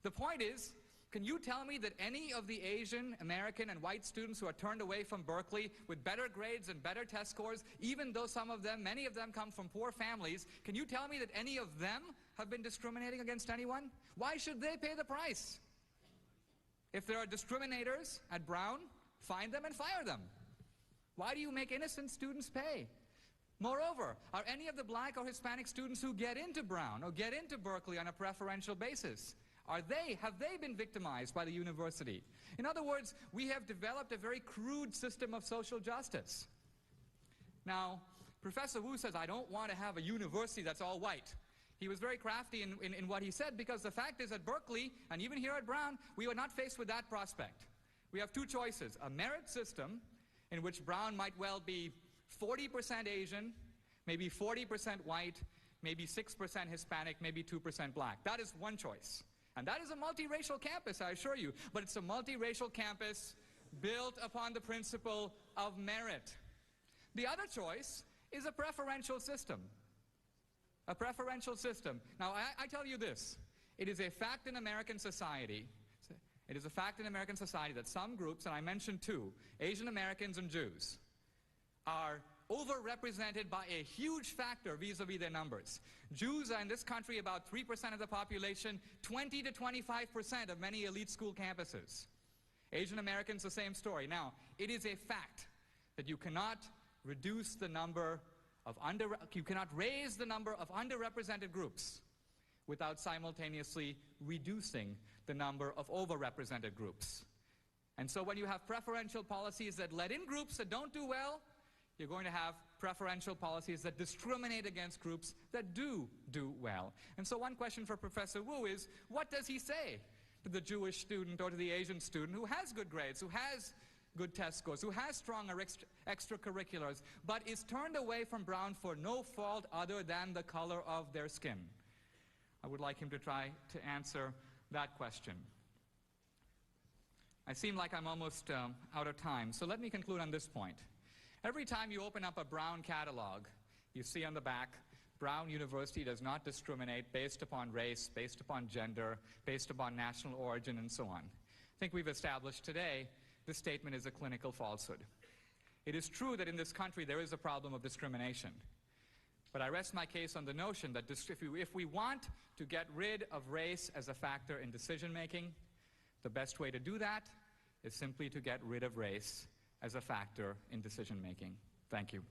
The point is, can you tell me that any of the Asian, American, and white students who are turned away from Berkeley with better grades and better test scores, even though some of them, many of them come from poor families, can you tell me that any of them have been discriminating against anyone? Why should they pay the price? If there are discriminators at Brown, find them and fire them. Why do you make innocent students pay? Moreover, are any of the black or Hispanic students who get into Brown or get into Berkeley on a preferential basis, have they been victimized by the university? In other words, we have developed a very crude system of social justice. Now, Professor Wu says, I don't want to have a university that's all white. He was very crafty in what he said, because the fact is at Berkeley, and even here at Brown, we were not faced with that prospect. We have two choices: a merit system, in which Brown might well be 40% Asian, maybe 40% white, maybe 6% Hispanic, maybe 2% black. That is one choice. And that is a multiracial campus, I assure you. But it's a multiracial campus built upon the principle of merit. The other choice is a preferential system. A preferential system. Now, I tell you this. It is a fact in American society. It is a fact in American society that some groups, and I mentioned two, Asian Americans and Jews, are overrepresented by a huge factor vis-a-vis their numbers. Jews are in this country about 3% of the population, 20 to 25% of many elite school campuses. Asian Americans, the same story. Now, it is a fact that you cannot reduce the number of you cannot raise the number of underrepresented groups without simultaneously reducing the number of overrepresented groups. And so when you have preferential policies that let in groups that don't do well, you're going to have preferential policies that discriminate against groups that do well. And so one question for Professor Wu is, what does he say to the Jewish student or to the Asian student who has good grades, who has good test scores, who has strong extracurriculars, but is turned away from Brown for no fault other than the color of their skin? I would like him to try to answer that question. I seem like I'm almost out of time, so let me conclude on this point. Every time you open up a Brown catalog, you see on the back, Brown University does not discriminate based upon race, based upon gender, based upon national origin, and so on. I think we've established today this statement is a clinical falsehood. It is true that in this country there is a problem of discrimination. But I rest my case on the notion that if we want to get rid of race as a factor in decision-making, the best way to do that is simply to get rid of race as a factor in decision-making. Thank you.